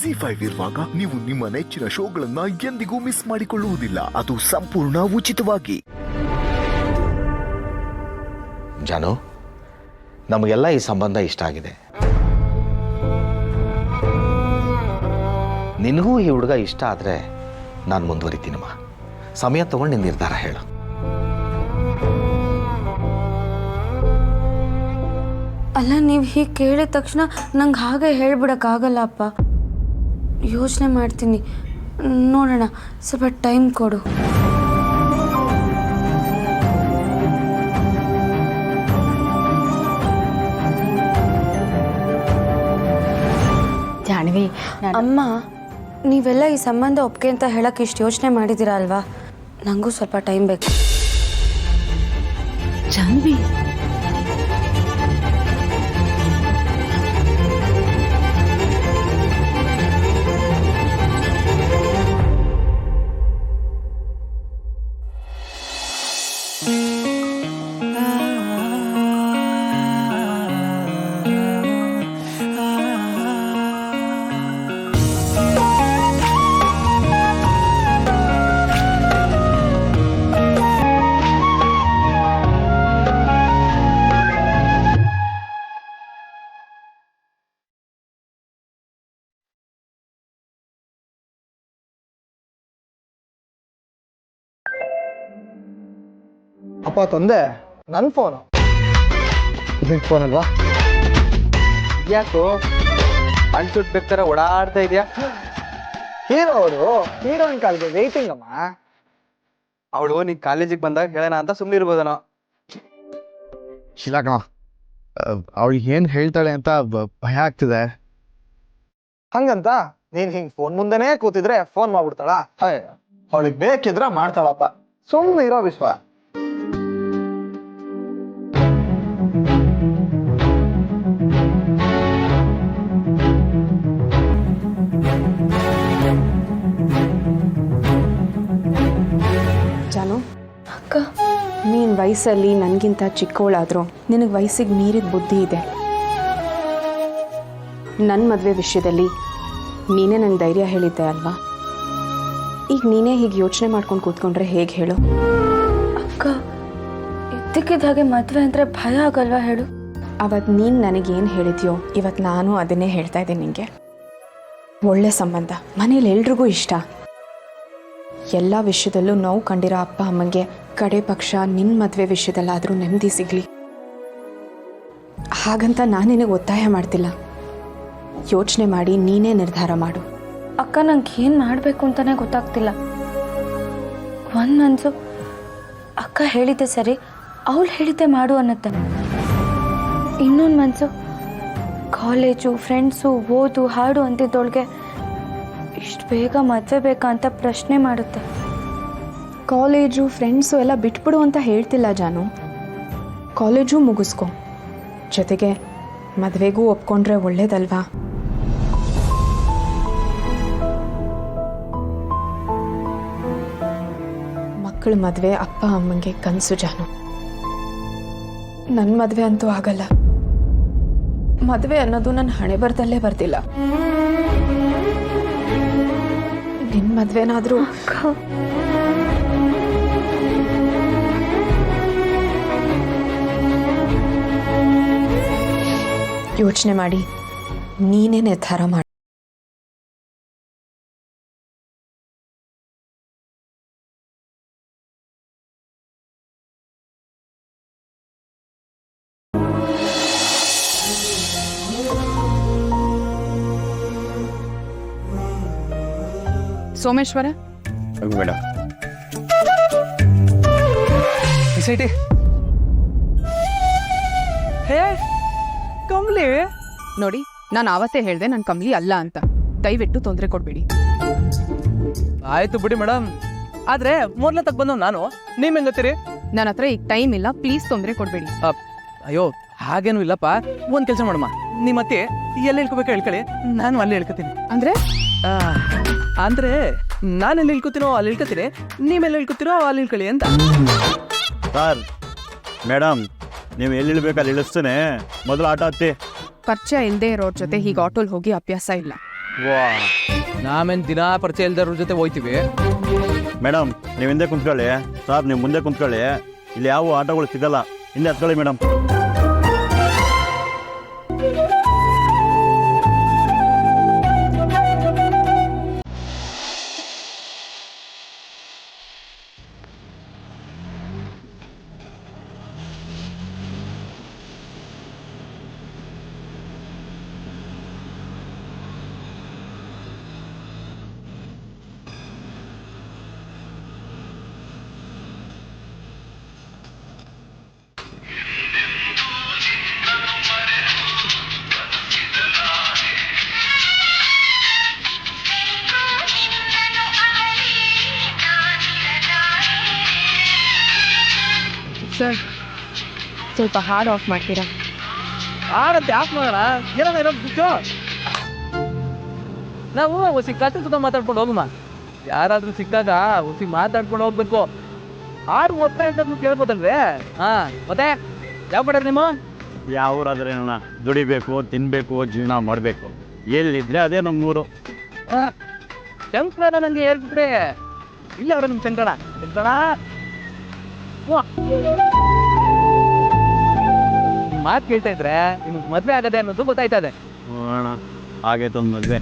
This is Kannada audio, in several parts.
ZEE5 ಇರುವಾಗ ನೀವು ನಿಮ್ಮ ನೆಚ್ಚಿನ ಶೋಗಳನ್ನ ಎಂದಿಗೂ ಮಿಸ್ ಮಾಡಿಕೊಳ್ಳುವುದಿಲ್ಲ. ಅದು ಸಂಪೂರ್ಣ ಉಚಿತವಾಗಿ. ಜಾನು, ನಮಗೆಲ್ಲ ಈ ಸಂಬಂಧ ಇಷ್ಟ ಆಗಿದೆ. ನಿನಗೂ ಈ ಹುಡುಗ ಇಷ್ಟ ಆದರೆ ನಾನು ಮುಂದುವರಿತೀನಮ್ಮ. ಸಮಯ ತಗೊಂಡು ನಿನ್ನ ನಿರ್ಧಾರ ಹೇಳು. ಅಲ್ಲ, ನೀವು ಹೀಗೆ ಕೇಳಿದ ತಕ್ಷಣ ನಂಗೆ ಹಾಗೆ ಹೇಳ್ಬಿಡೋಕ್ಕಾಗಲ್ಲ ಅಪ್ಪ. ಯೋಚನೆ ಮಾಡ್ತೀನಿ, ನೋಡೋಣ, ಸ್ವಲ್ಪ ಟೈಮ್ ಕೊಡು. ಜಾನ್ವಿ, ಅಮ್ಮ, ನೀವೆಲ್ಲ ಈ ಸಂಬಂಧ ಒಪ್ಕೆ ಅಂತ ಹೇಳಕ್ಕೆ ಇಷ್ಟು ಯೋಚನೆ ಮಾಡಿದ್ದೀರಾ ಅಲ್ವಾ? ನನಗೂ ಸ್ವಲ್ಪ ಟೈಮ್ ಬೇಕು. ಜಾನ್ವಿ, ಅಪ್ಪ ತಂದೆ, ನನ್ನ ಫೋನು ನಿನ್ನ ಫೋನ್ ಅಲ್ವಾ? ಯಾಕೋ ಅನ್ಸುಟ್ ಬೇಕಾರೆ ಓಡಾಡ್ತಾ ಇದೆಯಾ? ಹೀರೋ ಅವರು ಹೀರೋಯಿನ್ ಕಾಲ್ಗೆ ವೇಟಿಂಗ್ ಅಮ್ಮ. ಅವಳು ನೀನ್ ಕಾಲೇಜಿಗೆ ಬಂದಾಗ ಹೇಳೋಣ ಅಂತ ಸುಮ್ಮನೆ ಇರ್ಬೋದನೋ. ಇಲ್ಲ ಕಣ, ಅವಳಿಗೆ ಏನು ಹೇಳ್ತಾಳೆ ಅಂತ ಭಯ ಆಗ್ತಿದೆ. ಹಂಗಂತ ನೀನು ಹಿಂಗೆ ಫೋನ್ ಮುಂದೆನೇ ಕೂತಿದ್ರೆ ಫೋನ್ ಮಾಡ್ಬಿಡ್ತಾಳ? ಅವಳಿಗೆ ಬೇಕಿದ್ರೆ ಮಾಡ್ತಾಳಪ್ಪ, ಸುಮ್ಮನೆ ಇರೋ ವಿಶ್ವ. ಜಾನು ಅಕ್ಕ, ನೀನು ವಯಸ್ಸಲ್ಲಿ ನನಗಿಂತ ಚಿಕ್ಕವಳಾದರೂ ನಿನಗೆ ವಯಸ್ಸಿಗೆ ಮೀರಿದ ಬುದ್ಧಿ ಇದೆ. ನನ್ನ ಮದುವೆ ವಿಷಯದಲ್ಲಿ ನೀನೇ ನನಗೆ ಧೈರ್ಯ ಹೇಳಿದ್ದೆ ಅಲ್ವಾ? ಈಗ ನೀನೇ ಹೀಗೆ ಯೋಚನೆ ಮಾಡ್ಕೊಂಡು ಕೂತ್ಕೊಂಡ್ರೆ ಹೇಗೆ ಹೇಳು? ಅಕ್ಕ, ಇದ್ದಕ್ಕಿದ್ದ ಹಾಗೆ ಮದುವೆ ಅಂದರೆ ಭಯ ಆಗಲ್ವಾ ಹೇಳು? ಅವತ್ತು ನೀನು ನನಗೇನು ಹೇಳಿದ್ಯೋ ಇವತ್ತು ನಾನು ಅದನ್ನೇ ಹೇಳ್ತಾ ಇದ್ದೀನಿ ನಿನಗೆ. ಒಳ್ಳೆ ಸಂಬಂಧ, ಮನೇಲಿ ಎಲ್ರಿಗೂ ಇಷ್ಟ. ಎಲ್ಲ ವಿಷಯದಲ್ಲೂ ನೋವು ಕಂಡಿರೋ ಅಪ್ಪ ಅಮ್ಮಂಗೆ ಕಡೆ ಪಕ್ಷ ನಿನ್ನ ಮದುವೆ ವಿಷಯದಲ್ಲಾದರೂ ನೆಮ್ಮದಿ ಸಿಗಲಿ. ಹಾಗಂತ ನಾನು ನಿನಗೆ ಒತ್ತಾಯ ಮಾಡ್ತಿಲ್ಲ. ಯೋಚನೆ ಮಾಡಿ ನೀನೇ ನಿರ್ಧಾರ ಮಾಡು. ಅಕ್ಕ, ನಂಗೆ ಏನು ಮಾಡಬೇಕು ಅಂತಲೇ ಗೊತ್ತಾಗ್ತಿಲ್ಲ. ಒಂದು ಮನಸ್ಸು ಅಕ್ಕ ಹೇಳಿದ್ದೆ ಸರಿ, ಅವಳು ಹೇಳಿದ್ದೆ ಮಾಡು ಅನ್ನತ್ತೆ. ಇನ್ನೊಂದು ಮನಸ್ಸು ಕಾಲೇಜು, ಫ್ರೆಂಡ್ಸು, ಓದು, ಹಾಡು ಅಂತಿದ್ದೊಳಗೆ ಇಷ್ಟು ಬೇಗ ಮದುವೆ ಬೇಕಾ ಅಂತ ಪ್ರಶ್ನೆ ಮಾಡುತ್ತೆ. ಕಾಲೇಜು, ಫ್ರೆಂಡ್ಸು ಎಲ್ಲ ಬಿಟ್ಬಿಡು ಅಂತ ಹೇಳ್ತಿಲ್ಲ ಜಾನು. ಕಾಲೇಜು ಮುಗಿಸ್ಕೊ, ಜೊತೆಗೆ ಮದುವೆಗೂ ಒಪ್ಕೊಂಡ್ರೆ ಒಳ್ಳೇದಲ್ವಾ? ಮಕ್ಕಳ ಮದುವೆ ಅಪ್ಪ ಅಮ್ಮಂಗೆ ಕನಸು ಜಾನು. ನನ್ನ ಮದುವೆ ಅಂತೂ ಆಗಲ್ಲ. ಮದುವೆ ಅನ್ನೋದು ನನ್ನ ಹಣೆ ಬರದಲ್ಲೇ ಬರ್ತಿಲ್ಲ. ನಿನ್ನ ಮದುವೆನಾದರೂ ಯೋಚನೆ ಮಾಡಿ ನೀನೇ ನಿರ್ಧಾರ ಮಾಡಿ. ಸೋಮೇಶ್ವರ, ಮೇಡಮ್ SIT ಹೇ ಕಮ್ಲಿ ನೋಡಿ, ನಾನು ಆವತ್ತೇ ಹೇಳಿದೆ ನನ್ನ ಕಮ್ಲಿ ಅಲ್ಲ ಅಂತ. ದಯವಿಟ್ಟು ತೊಂದರೆ ಕೊಡಬೇಡಿ. ಆಯ್ತು ಬಿಡಿ ಮೇಡಮ್, ಆದ್ರೆ ಮೊದಲ ತಕ್ ಬಂದವ್ ನಾನು, ನೀವ್ ಹೆಂಗತ್ತೀರಿ? ನನ್ನ ಹತ್ರ ಈಗ ಟೈಮ್ ಇಲ್ಲ, ಪ್ಲೀಸ್ ತೊಂದರೆ ಕೊಡಬೇಡಿ. ಅಯ್ಯೋ ಹಾಗೇನು ಇಲ್ಲಪ್ಪ. ಒಂದ್ ಕೆಲಸ ಮಾಡಮ್ಮ, ನಿಮ್ಮ ಮತ್ತೆ ಎಲ್ಲಿ ಹೇಳ್ಕೋಬೇಕು ಹೇಳ್ಕೊಳ್ಳಿ, ನಾನು ಅಲ್ಲಿ ಹೇಳ್ಕೊತೀನಿ. ಅಂದ್ರೆ ನಾನು ಎಲ್ಲಿ ಹೇಳ್ಕೊತೀನೋ ಅಲ್ಲಿ ಹೇಳ್ಕೊತೀನಿ, ನೀವೆಲ್ಲ ಹೇಳ್ಕೊತೀರೋ ಅಲ್ಲಿ ಹೇಳ್ಕೊಳ್ಳಿ ಅಂತ. ಸರ್ ಮೇಡಮ್, ನೀವು ಎಲ್ಲಿ ಇಳ್ಬೇಕು ಅಲ್ಲಿ ಇಳಿಸ್ತೇನೆ, ಮೊದಲು ಆಟ ಹತ್ತಿ. ಪರಿಚಯ ಇಲ್ಲದೆ ಇರೋರ ಜೊತೆ ಹೀಗೆ ಆಟೋಲ್ ಹೋಗಿ ಅಭ್ಯಾಸ ಇಲ್ಲ. ವಾ ನಾವೇನು ದಿನಾ ಪರಿಚಯ ಇಲ್ದವ್ರ ಜೊತೆ ಹೋಯ್ತೀವಿ. ಮೇಡಮ್ ನೀವು ಹಿಂದೆ ಕುಂತ್ಕೊಳ್ಳಿ. ಸಾರ್ ನೀವು ಮುಂದೆ ಕುಂತ್ಕೊಳ್ಳಿ. ಇಲ್ಲಿ ಯಾವ ಆಟೋಗಳು ಸಿಗಲ್ಲ. ಹಿಂದೆ ಹತ್ಕೊಳ್ಳಿ ಮೇಡಮ್. ಸರ್ ಸ್ವಲ್ಪ ಹಾಡು ಆಫ್ ಮಾಡ್ತೀರಾ? ಆಡಂತೆ ಆಫ್ ಮಾಡೋಣ. ಏನಾರ ಇರೋದು ಬಿಟ್ಟು ನಾವು ಹೊಸಿ ಕತೆ ಸುತ್ತ ಮಾತಾಡ್ಕೊಂಡು ಹೋಗಮ್ಮ. ಯಾರಾದ್ರೂ ಸಿಕ್ಕಾಗ ಹೊಸಿ ಮಾತಾಡ್ಕೊಂಡು ಹೋಗ್ಬೇಕು. ಹಾಡು ಓದ್ತಾ ಅಂತ ಕೇಳ್ಬೋದಲ್ವೇ? ಮತ್ತೆ ಯಾವ ಪಡ್ರಿ ನಿಮ್ಮ ಯಾವ್ರಾದ್ರೇನ ದುಡಿಬೇಕು, ತಿನ್ಬೇಕು, ಜೀವನ ಮಾಡಬೇಕು. ಎಲ್ಲಿದ್ರೆ ಅದೇ ನಮ್ಮೂರು. ಶಂಕರ ನನಗೆ ಹೇಳ್ಬಿಟ್ರೆ ಇಲ್ಲ ಅವ್ರ ನಿಮ್ಮ ಶಂಕರ ಮಾತು ಕೇಳ್ತಾ ಇದ್ರೆ ನಿಮ್ಗೆ ಮದ್ವೆ ಆಗದೆ ಅನ್ನೋದು ಗೊತ್ತಾಯ್ತದೆ. ಅಣ್ಣ ಆಗೈತೆ ಒಂದು ಮದುವೆ.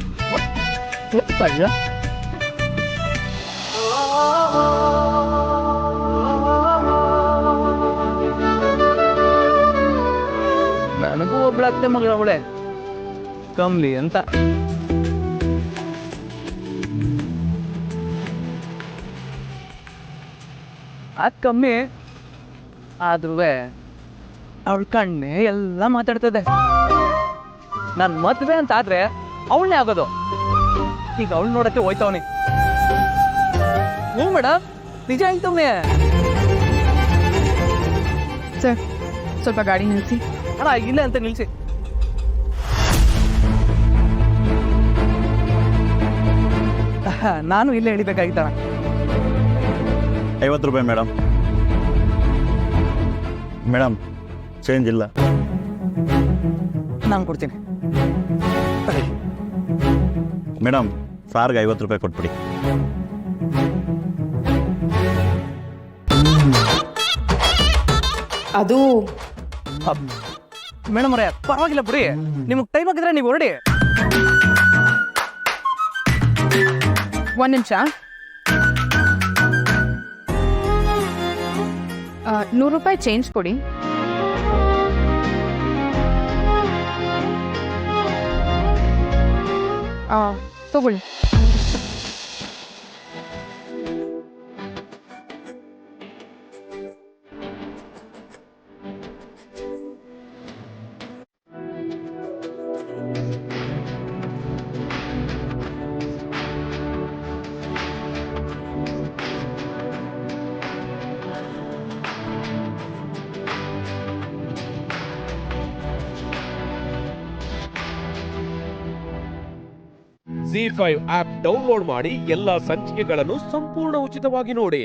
ನನಗೂ ಒಬ್ಳ ಅತ್ತೆ ಮಗಳ ಅವಳೆ ಕಮ್ಲಿ ಅಂತ. ಅದ್ ಕಮ್ಮಿ ಆದ್ರೂ ಅವಳ ಕಣ್ಣೆ ಎಲ್ಲ ಮಾತಾಡ್ತದೆ. ನನ್ ಮದ್ವೆ ಅಂತ ಆದ್ರೆ ಅವಳನ್ನೇ ಆಗೋದು. ಈಗ ಅವಳು ನೋಡಕ್ಕೆ ಹೋಯ್ತವನಿ. ಹ್ಞೂ ಮೇಡಮ್, ನಿಜ ಹೇಳ್ತವ್ನೆ. ಸರ್ ಸ್ವಲ್ಪ ಗಾಡಿ ನಿಲ್ಲಿಸಿ. ಅಣ್ಣ ಇಲ್ಲ ಅಂತ ನಿಲ್ಸಿ. ನಾನು ಇಲ್ಲೇ ಇಳಿಬೇಕಾಗಿತ್ತಣ್ಣ. 50 ರೂಪಾಯಿ ಮೇಡಮ್. ಮೇಡಮ್ ಚೇಂಜ್ ಇಲ್ಲ. ನಾನು ಕೊಡ್ತೀನಿ. ಮೇಡಮ್ ಸಾರ್ಗೆ 50 ರೂಪಾಯಿ ಕೊಟ್ಬಿಡಿ. ಅದು ಮೇಡಮ್ ಅವರೇ ಪರವಾಗಿಲ್ಲ ಬಿಡಿ. ನಿಮಗೆ ಟೈಮ್ ಆಗಿದ್ರೆ ನೀವು ಹೊರಡಿ. ಒಂದು ನಿಮಿಷ. 100 ರೂಪಾಯಿ ಚೇಂಜ್ ಕೊಡಿ. ತಗೊಳ್ಳಿ. ZEE5 ಆಪ್ ಡೌನ್ಲೋಡ್ ಮಾಡಿ ಎಲ್ಲಾ ಸಂಚಿಕೆಗಳನ್ನು ಸಂಪೂರ್ಣ ಉಚಿತವಾಗಿ ನೋಡಿ.